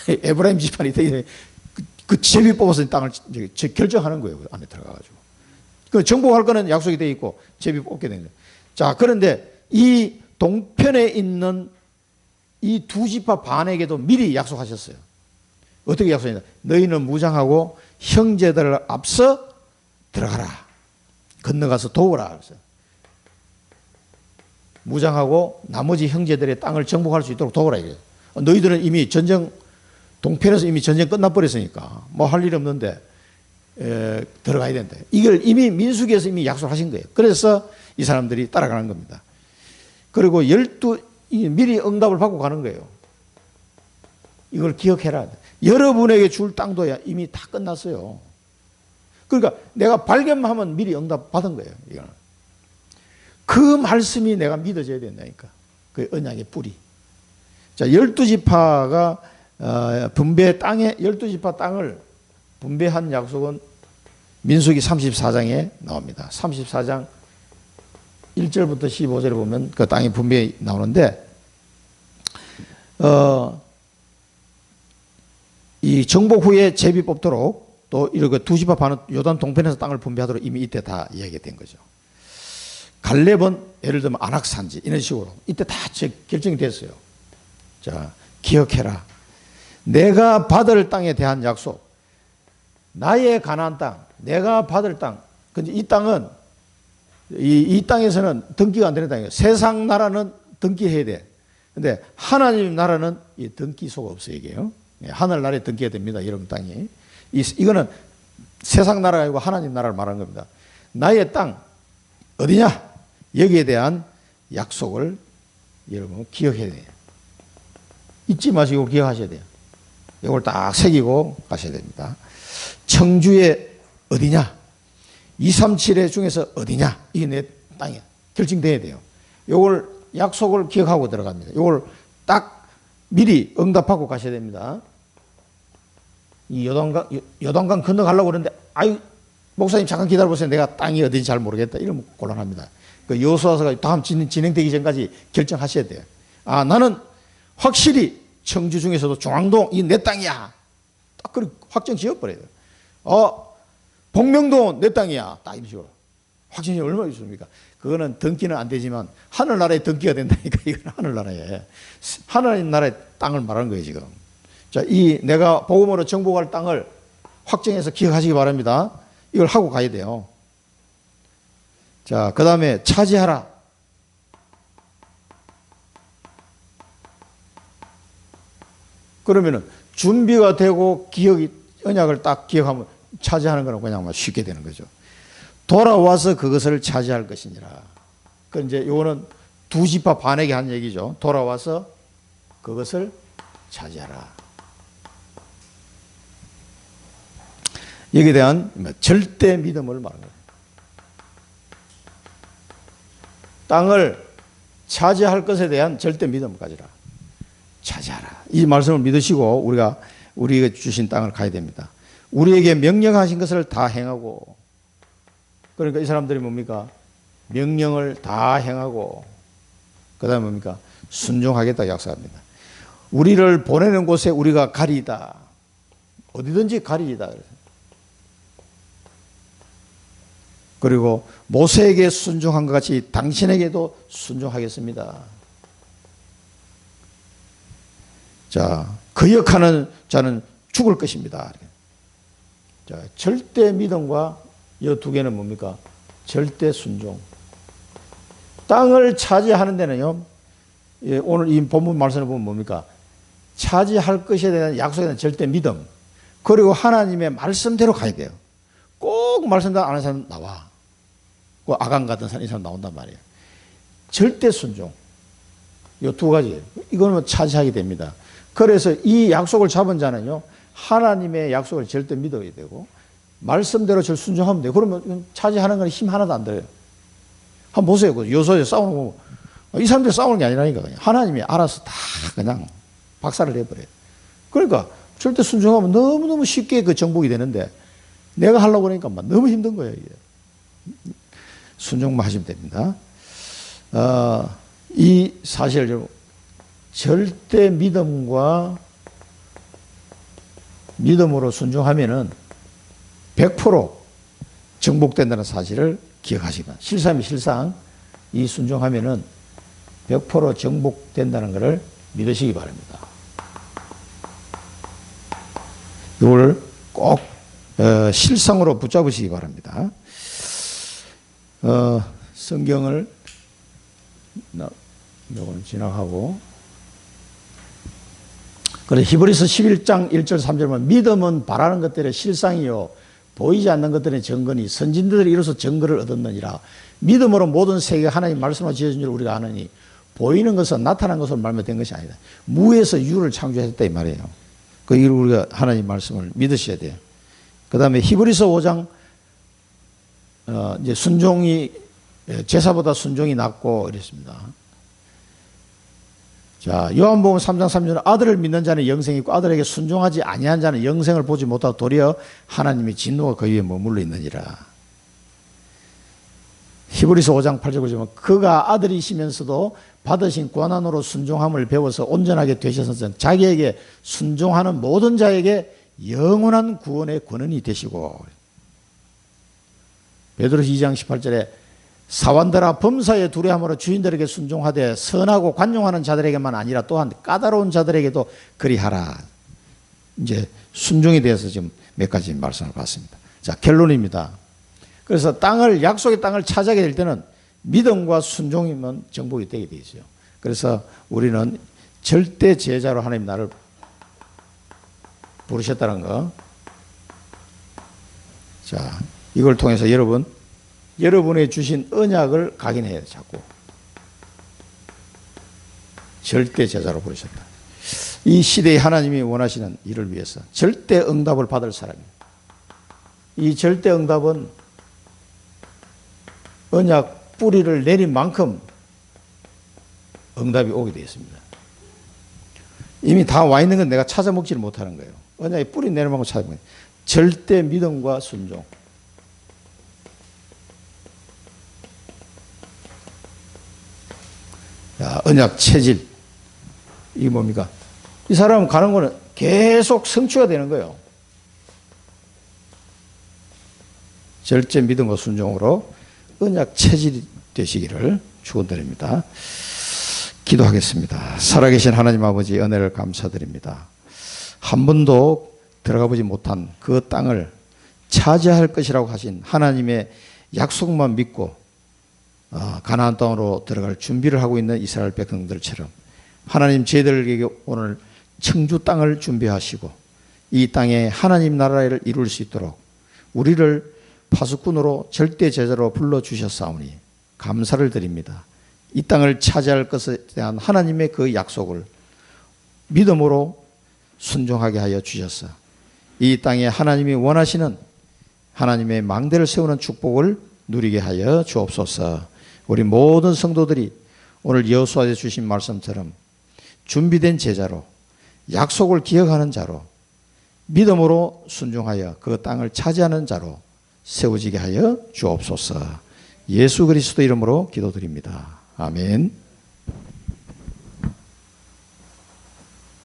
에브라임 지파는 그 제비 뽑아서 땅을 결정하는 거예요. 그 안에 들어가가지고. 그 정복할 거는 약속이 돼 있고 제비 뽑게 된 거예요. 자, 그런데 이 동편에 있는 이 두 지파 반에게도 미리 약속하셨어요. 어떻게 약속했냐? 너희는 무장하고 형제들을 앞서 들어가라. 건너가서 도우라. 그랬어요. 무장하고 나머지 형제들의 땅을 정복할 수 있도록 도우라. 이래요. 너희들은 이미 동편에서 이미 전쟁 끝나버렸으니까 뭐 할 일이 없는데 들어가야 된다. 이걸 이미 민수기에서 이미 약속하신 거예요. 그래서 이 사람들이 따라가는 겁니다. 그리고 미리 응답을 받고 가는 거예요. 이걸 기억해라. 여러분에게 줄 땅도 이미 다 끝났어요. 그러니까 내가 발견하면 미리 응답 받은 거예요. 이거는. 그 말씀이 내가 믿어져야 된다니까. 그 언약의 뿌리. 자, 12지파가 분배 땅에 12지파 땅을 분배한 약속은 민수기 34장에 나옵니다. 34장 1절부터 15절에 보면 그 땅의 분배 나오는데 이 정복 후에 제비 뽑도록 또 이렇게 두 지파 반은 요단 동편에서 땅을 분배하도록 이미 이때 다 이야기된 거죠. 갈렙은 예를 들면 안악산지 이런 식으로 이때 다 결정이 됐어요. 자, 기억해라. 내가 받을 땅에 대한 약속. 나의 가나안 땅, 내가 받을 땅. 근데 이 땅은 이 땅에서는 등기가 안 되는 땅이에요. 세상 나라는 등기해야 돼. 근데 하나님 나라는 이 등기소가 없어요, 이게요. 하늘나라에 등기가 됩니다. 이런 땅이. 이거는 세상 나라가 아니고 하나님 나라를 말하는 겁니다. 나의 땅 어디냐? 여기에 대한 약속을 여러분 기억해야 돼요. 잊지 마시고 기억하셔야 돼요. 이걸 딱 새기고 가셔야 됩니다. 청주에 어디냐? 237회 중에서 어디냐? 이게 내 땅이야. 결정돼야 돼요. 이걸 약속을 기억하고 들어갑니다. 이걸 딱 미리 응답하고 가셔야 됩니다. 이 요단강 건너가려고 그러는데 아유 목사님 잠깐 기다려보세요. 내가 땅이 어딘지 잘 모르겠다. 이러면 곤란합니다. 그 여호수아서가 다음 진행되기 전까지 결정하셔야 돼요. 나는 확실히 청주 중에서도 중앙동 이 내 땅이야. 딱 그렇게 확정 지어버려야 돼요. 복명동 내 땅이야. 딱 이런 식으로. 확정이 얼마나 있습니까? 그거는 등기는 안 되지만 하늘나라에 등기가 된다니까. 이건 하늘나라에. 하나님 나라의 땅을 말하는 거예요, 지금. 자, 내가 복음으로 정복할 땅을 확정해서 기억하시기 바랍니다. 이걸 하고 가야 돼요. 자, 그 다음에 차지하라. 그러면은 준비가 되고 언약을 딱 기억하면 차지하는 거는 그냥 쉽게 되는 거죠. 돌아와서 그것을 차지할 것이니라. 그 이제 요거는 두 지파 반에게 한 얘기죠. 돌아와서 그것을 차지하라. 여기에 대한 절대 믿음을 말하는 거예요. 땅을 차지할 것에 대한 절대 믿음을 가지라. 차지하라. 이 말씀을 믿으시고 우리에게 주신 땅을 가야 됩니다. 우리에게 명령하신 것을 다 행하고, 그러니까 이 사람들이 뭡니까? 명령을 다 행하고, 그 다음에 뭡니까? 순종하겠다 약속합니다. 우리를 보내는 곳에 우리가 가리이다. 어디든지 가리이다. 그리고 모세에게 순종한 것 같이 당신에게도 순종하겠습니다. 자, 거역하는 자는 죽을 것입니다. 자, 절대 믿음과 이 두 개는 뭡니까? 절대 순종. 땅을 차지하는 데는요, 오늘 이 본문 말씀을 보면 뭡니까? 차지할 것에 대한 약속에 대한 절대 믿음. 그리고 하나님의 말씀대로 가야 돼요. 꼭 말씀대로 안 하는 사람 나와. 뭐 아간 같은 사람 이 사람 나온단 말이에요. 절대 순종. 이 두 가지. 이거는 차지하게 됩니다. 그래서 이 약속을 잡은 자는요, 하나님의 약속을 절대 믿어야 되고, 말씀대로 절 순종하면 돼요. 그러면 차지하는 건 힘 하나도 안 들어요. 한번 보세요. 그 요소에 싸우는 거. 이 사람들이 싸우는 게 아니라니까. 그냥 하나님이 알아서 다 그냥 박살을 내버려요. 그러니까 절대 순종하면 너무너무 쉽게 그 정복이 되는데, 내가 하려고 그러니까 너무 힘든 거예요, 이게. 순종만 하시면 됩니다. 이 사실을 절대 믿음과 믿음으로 순종하면은 100% 정복된다는 사실을 기억하시기 바랍니다. 실상 이 순종하면은 100% 정복된다는 것을 믿으시기 바랍니다. 이걸 꼭 실상으로 붙잡으시기 바랍니다. 성경을 이거는 지나가고, 그래 히브리서 11장 1절 3절 보면 믿음은 바라는 것들의 실상이요 보이지 않는 것들의 증거니 선진들이 이로써 증거를 얻었느니라. 믿음으로 모든 세계가 하나님 말씀으로 지어진 줄 우리가 아느니 보이는 것은 나타난 것으로 말미암아 된 것이 아니다. 무에서 유를 창조했다 이 말이에요. 그 이를 우리가 하나님 말씀을 믿으셔야 돼요. 그 다음에 히브리서 5장 이제 순종이 제사보다 순종이 낫고 이랬습니다. 자, 요한복음 3장 3절은 아들을 믿는 자는 영생이 있고 아들에게 순종하지 아니한 자는 영생을 보지 못하고 도리어 하나님의 진노가 그 위에 머물러 있느니라. 히브리서 5장 8절 보시면 그가 아들이시면서도 받으신 권한으로 순종함을 배워서 온전하게 되셔서 자기에게 순종하는 모든 자에게 영원한 구원의 권한이 되시고, 베드로서 2장 18절에 사완들아 범사에 두려함으로 주인들에게 순종하되 선하고 관용하는 자들에게만 아니라 또한 까다로운 자들에게도 그리하라. 이제 순종에 대해서 지금 몇 가지 말씀을 봤습니다. 자, 결론입니다. 그래서 약속의 땅을 차지하게 될 때는 믿음과 순종이면 정복이 되게 되어 있어요. 그래서 우리는 절대 제자로 하나님 나를 부르셨다는 거. 자, 이걸 통해서 여러분의 주신 언약을 각인해야 돼요, 자꾸. 절대 제자로 부르셨다. 이 시대에 하나님이 원하시는 일을 위해서 절대 응답을 받을 사람이에요. 이 절대 응답은 언약 뿌리를 내린 만큼 응답이 오게 되어 있습니다. 이미 다 와 있는 건 내가 찾아 먹지를 못하는 거예요. 언약의 뿌리 내린 만큼 찾아 먹어요. 절대 믿음과 순종. 야, 언약 체질. 이게 뭡니까? 이 사람은 가는 거는 계속 성취가 되는 거예요. 절제 믿음과 순종으로 언약 체질이 되시기를 축원드립니다. 기도하겠습니다. 살아계신 하나님 아버지 은혜를 감사드립니다. 한 번도 들어가 보지 못한 그 땅을 차지할 것이라고 하신 하나님의 약속만 믿고 가나안 땅으로 들어갈 준비를 하고 있는 이스라엘 백성들처럼 하나님 저희들에게 오늘 청주 땅을 준비하시고 이 땅에 하나님 나라를 이룰 수 있도록 우리를 파수꾼으로 절대 제자로 불러주셨사오니 감사를 드립니다. 이 땅을 차지할 것에 대한 하나님의 그 약속을 믿음으로 순종하게 하여 주셔서 이 땅에 하나님이 원하시는 하나님의 망대를 세우는 축복을 누리게 하여 주옵소서. 우리 모든 성도들이 오늘 여호수아에 주신 말씀처럼 준비된 제자로 약속을 기억하는 자로 믿음으로 순종하여 그 땅을 차지하는 자로 세워지게 하여 주옵소서. 예수 그리스도 이름으로 기도드립니다. 아멘.